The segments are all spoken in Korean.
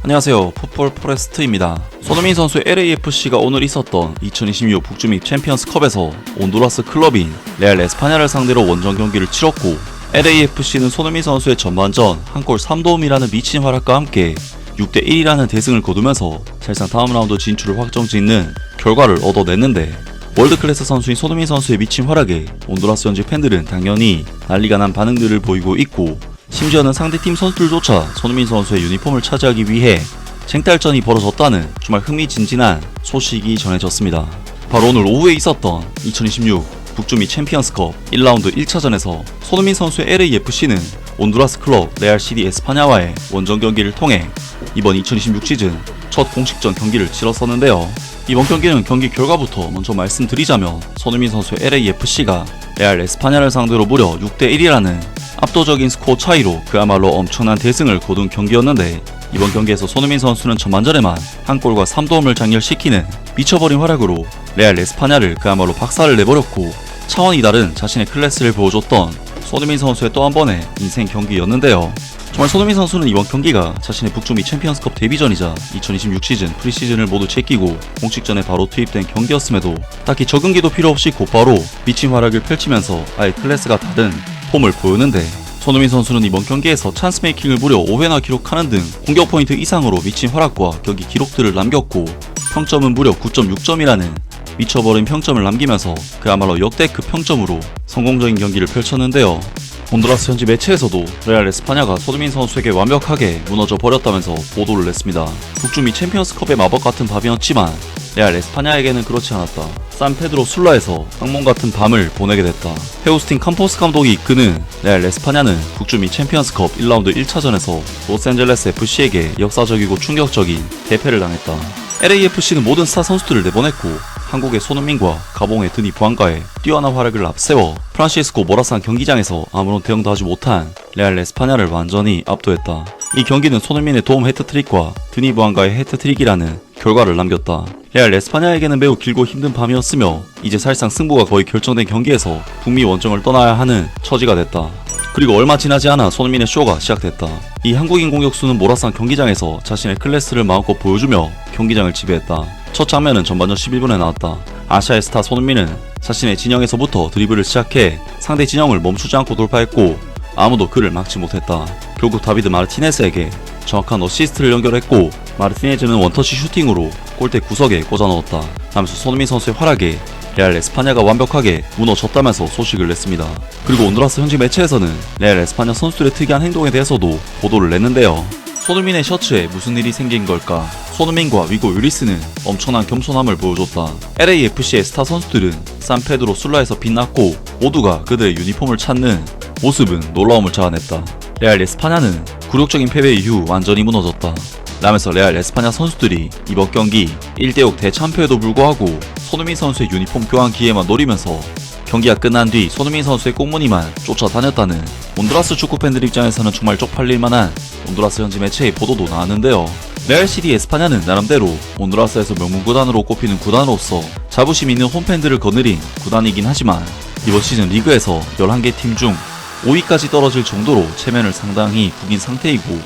안녕하세요. 풋볼 포레스트입니다. 손흥민 선수의 LAFC가 오늘 있었던 2026 북중미 챔피언스컵에서 온두라스 클럽인 레알 에스파냐를 상대로 원정 경기를 치렀고, LAFC는 손흥민 선수의 전반전 한 골 3도움이라는 미친 활약과 함께 6대1이라는 대승을 거두면서 사실상 다음 라운드 진출을 확정짓는 결과를 얻어냈는데, 월드클래스 선수인 손흥민 선수의 미친 활약에 온두라스 현지 팬들은 당연히 난리가 난 반응들을 보이고 있고, 심지어는 상대팀 선수들조차 손흥민 선수의 유니폼을 차지하기 위해 쟁탈전이 벌어졌다는 정말 흥미진진한 소식이 전해졌습니다. 바로 오늘 오후에 있었던 2026 북중미 챔피언스컵 1라운드 1차전에서 손흥민 선수의 LAFC는 온두라스 클럽 레알 시티 에스파냐와의 원정 경기를 통해 이번 2026 시즌 첫 공식전 경기를 치렀었는데요. 이번 경기는 경기 결과부터 먼저 말씀드리자면, 손흥민 선수의 LAFC가 레알 에스파냐를 상대로 무려 6대1이라는 압도적인 스코어 차이로 그야말로 엄청난 대승을 거둔 경기였는데, 이번 경기에서 손흥민 선수는 전반전에만 한 골과 3도움을 장렬시키는 미쳐버린 활약으로 레알 에스파냐를 그야말로 박살을 내버렸고, 차원이 다른 자신의 클래스를 보여줬던 손흥민 선수의 또 한 번의 인생 경기였는데요. 정말 손흥민 선수는 이번 경기가 자신의 북중미 챔피언스컵 데뷔전이자 2026 시즌 프리시즌을 모두 제끼고 공식전에 바로 투입된 경기였음에도 딱히 적응기도 필요 없이 곧바로 미친 활약을 펼치면서 아예 클래스가 다른 폼을 보였는데, 손흥민 선수는 이번 경기에서 찬스 메이킹을 무려 5회나 기록하는 등 공격 포인트 이상으로 미친 활약과 경기 기록들을 남겼고, 평점은 무려 9.6점이라는 미쳐버린 평점을 남기면서 그야말로 역대급 평점으로 성공적인 경기를 펼쳤는데요. 온두라스 현지 매체에서도 레알 에스파냐가 손흥민 선수에게 완벽하게 무너져 버렸다면서 보도를 냈습니다. 북중미 챔피언스컵의 마법 같은 밤이었지만 레알 에스파냐에게는 그렇지 않았다. 산페드로 술라에서 악몽 같은 밤을 보내게 됐다. 헤우스틴 캄포스 감독이 이끄는 레알 에스파냐는 북중미 챔피언스컵 1라운드 1차전에서 로스앤젤레스 FC에게 역사적이고 충격적인 대패를 당했다. LAFC는 모든 스타 선수들을 내보냈고, 한국의 손흥민과 가봉의 드니 부안가의 뛰어난 활약을 앞세워 프란시스코 모라산 경기장에서 아무런 대응도 하지 못한 레알 에스파냐를 완전히 압도했다. 이 경기는 손흥민의 도움 해트트릭과 드니 부안가의 해트트릭이라는 결과를 남겼다. 레알 에스파냐에게는 매우 길고 힘든 밤이었으며, 이제 사실상 승부가 거의 결정된 경기에서 북미 원정을 떠나야 하는 처지가 됐다. 그리고 얼마 지나지 않아 손흥민의 쇼가 시작됐다. 이 한국인 공격수는 모라산 경기장에서 자신의 클래스를 마음껏 보여주며 경기장을 지배했다. 첫 장면은 전반전 11분에 나왔다. 아시아의 스타 손흥민은 자신의 진영에서부터 드리블을 시작해 상대 진영을 멈추지 않고 돌파했고, 아무도 그를 막지 못했다. 결국 다비드 마르티네스에게 정확한 어시스트를 연결했고, 마르티네즈는 원터치 슈팅으로 골대 구석에 꽂아 넣었다. 하면서 손흥민 선수의 활약에 레알 에스파냐가 완벽하게 무너졌다면서 소식을 냈습니다. 그리고 온두라스 현지 매체에서는 레알 에스파냐 선수들의 특이한 행동에 대해서도 보도를 냈는데요. 손흥민의 셔츠에 무슨 일이 생긴 걸까? 손흥민과 위고 유리스는 엄청난 겸손함을 보여줬다. LAFC의 스타 선수들은 산페드로 술라에서 빛났고, 모두가 그들의 유니폼을 찾는 모습은 놀라움을 자아냈다. 레알 에스파냐는 굴욕적인 패배 이후 완전히 무너졌다. 라면서 레알 에스파냐 선수들이 이번 경기 1대6 대참패에도 불구하고 손흥민 선수의 유니폼 교환 기회만 노리면서 경기가 끝난 뒤 손흥민 선수의 꽁무니만 쫓아다녔다는 온두라스 축구팬들 입장에서는 정말 쪽팔릴 만한 온두라스 현지 매체의 보도도 나왔는데요. 레알 시티 에스파냐는 나름대로 온두라스에서 명문구단으로 꼽히는 구단으로서 자부심 있는 홈팬들을 거느린 구단이긴 하지만, 이번 시즌 리그에서 11개 팀 중 5위까지 떨어질 정도로 체면을 상당히 구긴 상태이고,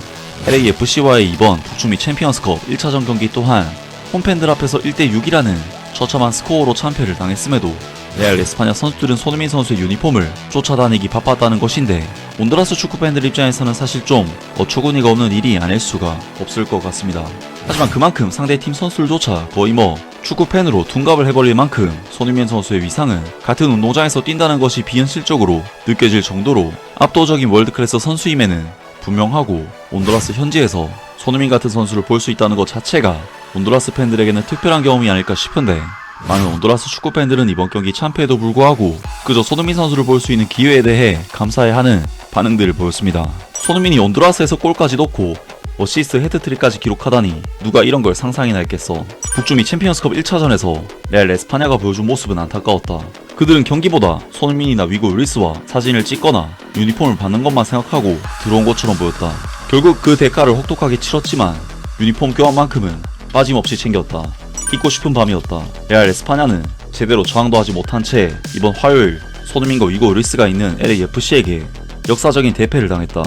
LAFC와의 이번 북중미 챔피언스컵 1차전 경기 또한 홈팬들 앞에서 1대6이라는 처참한 스코어로 참패를 당했음에도 레알 에스파냐 선수들은 손흥민 선수의 유니폼을 쫓아다니기 바빴다는 것인데, 온두라스 축구팬들 입장에서는 사실 좀 어처구니가 없는 일이 아닐 수가 없을 것 같습니다. 하지만 그만큼 상대팀 선수들조차 거의 축구팬으로 둔갑을 해버릴 만큼 손흥민 선수의 위상은 같은 운동장에서 뛴다는 것이 비현실적으로 느껴질 정도로 압도적인 월드클래스 선수임에는 분명하고, 온두라스 현지에서 손흥민 같은 선수를 볼 수 있다는 것 자체가 온두라스 팬들에게는 특별한 경험이 아닐까 싶은데, 많은 온두라스 축구팬들은 이번 경기 참패에도 불구하고 그저 손흥민 선수를 볼 수 있는 기회에 대해 감사해하는 반응들을 보였습니다. 손흥민이 온두라스에서 골까지 넣고 어시스트 헤드트릭까지 기록하다니 누가 이런 걸 상상이나 했겠어. 북중미 챔피언스컵 1차전에서 레알 에스파냐가 보여준 모습은 안타까웠다. 그들은 경기보다 손흥민이나 위고 유리스와 사진을 찍거나 유니폼을 받는 것만 생각하고 들어온 것처럼 보였다. 결국 그 대가를 혹독하게 치렀지만 유니폼 교환만큼은 빠짐없이 챙겼다. 잊고 싶은 밤이었다. 레알 에스파냐는 제대로 저항도 하지 못한 채 이번 화요일 손흥민과 위고 유리스가 있는 LAFC에게 역사적인 대패를 당했다.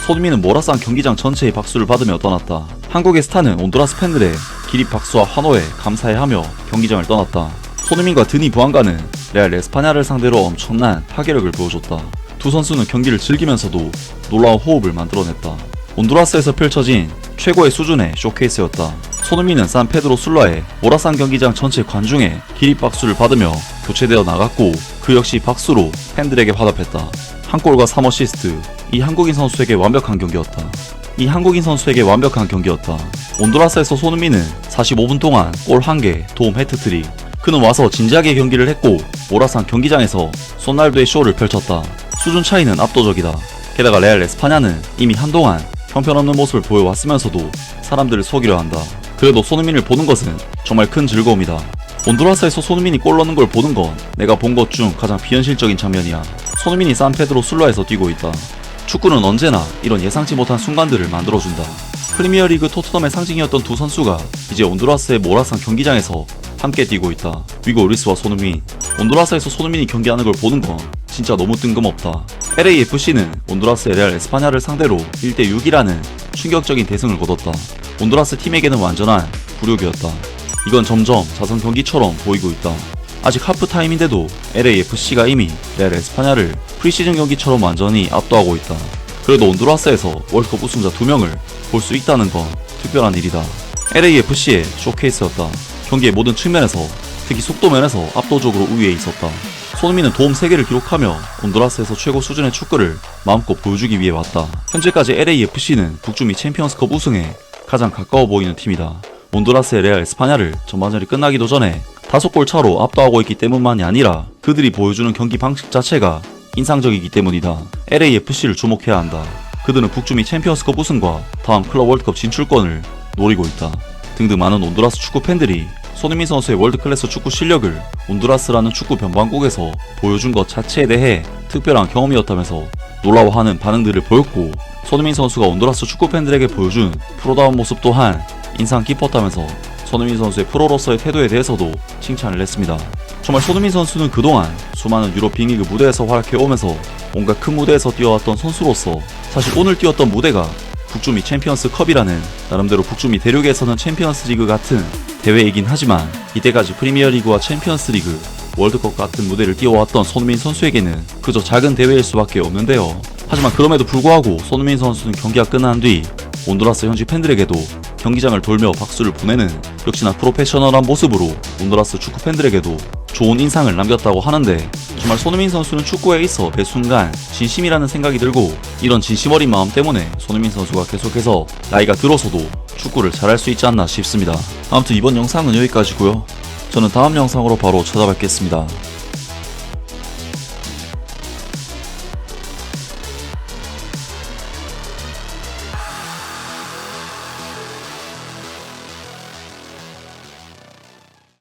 손흥민은 모라산 경기장 전체의 박수를 받으며 떠났다. 한국의 스타는 온두라스 팬들의 기립 박수와 환호에 감사해하며 경기장을 떠났다. 손흥민과 드니 부안가는 레알 에스파냐를 상대로 엄청난 파괴력을 보여줬다. 두 선수는 경기를 즐기면서도 놀라운 호흡을 만들어냈다. 온두라스에서 펼쳐진 최고의 수준의 쇼케이스였다. 손흥민은 산페드로 술라의 모라산 경기장 전체 관중의 기립박수를 받으며 교체되어 나갔고 그 역시 박수로 팬들에게 화답했다. 한 골과 3어시스트, 이 한국인 선수에게 완벽한 경기였다. 온두라스에서 손흥민은 45분 동안 골 1개, 도움 해트트릭. 그는 와서 진지하게 경기를 했고 모라산 경기장에서 소날두의 쇼를 펼쳤다. 수준 차이는 압도적이다. 게다가 레알 에스파냐는 이미 한동안 형편없는 모습을 보여왔으면서도 사람들을 속이려 한다. 그래도 손흥민을 보는 것은 정말 큰 즐거움이다. 온두라스에서 손흥민이 골 넣는 걸 보는 건 내가 본 것 중 가장 비현실적인 장면이야. 손흥민이 산페드로 술라에서 뛰고 있다. 축구는 언제나 이런 예상치 못한 순간들을 만들어준다. 프리미어리그 토트넘의 상징이었던 두 선수가 이제 온두라스의 모라산 경기장에서 함께 뛰고 있다. 위고 오리스와 손흥민. 온두라스에서 손흥민이 경기하는 걸 보는 건 진짜 너무 뜬금없다. LAFC는 온두라스의 레알 에스파냐를 상대로 1대6이라는 충격적인 대승을 거뒀다. 온두라스 팀에게는 완전한 굴욕이었다. 이건 점점 자선 경기처럼 보이고 있다. 아직 하프타임인데도 LAFC가 이미 레알 에스파냐를 프리시즌 경기처럼 완전히 압도하고 있다. 그래도 온두라스에서 월드컵 우승자 2명을 볼 수 있다는 건 특별한 일이다. LAFC의 쇼케이스였다. 경기의 모든 측면에서, 특히 속도면에서 압도적으로 우위에 있었다. 손흥민은 도움 3개를 기록하며 온두라스에서 최고 수준의 축구를 마음껏 보여주기 위해 왔다. 현재까지 LAFC는 북중미 챔피언스컵 우승에 가장 가까워 보이는 팀이다. 온두라스의 레알 에스파냐를 전반전이 끝나기도 전에 5골 차로 압도하고 있기 때문만이 아니라 그들이 보여주는 경기 방식 자체가 인상적이기 때문이다. LAFC를 주목해야 한다. 그들은 북중미 챔피언스컵 우승과 다음 클럽 월드컵 진출권을 노리고 있다. 등등 많은 온두라스 축구 팬들이 손흥민 선수의 월드클래스 축구 실력을 온두라스라는 축구 변방국에서 보여준 것 자체에 대해 특별한 경험이었다면서 놀라워하는 반응들을 보였고, 손흥민 선수가 온두라스 축구 팬들에게 보여준 프로다운 모습 또한 인상 깊었다면서 손흥민 선수의 프로로서의 태도에 대해서도 칭찬을 했습니다. 정말 손흥민 선수는 그동안 수많은 유럽 빅리그 무대에서 활약해오면서 온갖 큰 무대에서 뛰어왔던 선수로서 사실 오늘 뛰었던 무대가 북중미 챔피언스 컵이라는 나름대로 북중미 대륙에서는 챔피언스 리그 같은 대회이긴 하지만 이때까지 프리미어리그와 챔피언스 리그, 월드컵 같은 무대를 뛰어왔던 손흥민 선수에게는 그저 작은 대회일 수밖에 없는데요. 하지만 그럼에도 불구하고 손흥민 선수는 경기가 끝난 뒤 온두라스 현지 팬들에게도 경기장을 돌며 박수를 보내는 역시나 프로페셔널한 모습으로 온두라스 축구 팬들에게도 좋은 인상을 남겼다고 하는데, 정말 손흥민 선수는 축구에 있어 매 순간 진심이라는 생각이 들고, 이런 진심 어린 마음 때문에 손흥민 선수가 계속해서 나이가 들어서도 축구를 잘할 수 있지 않나 싶습니다. 아무튼 이번 영상은 여기까지고요. 저는 다음 영상으로 바로 찾아뵙겠습니다.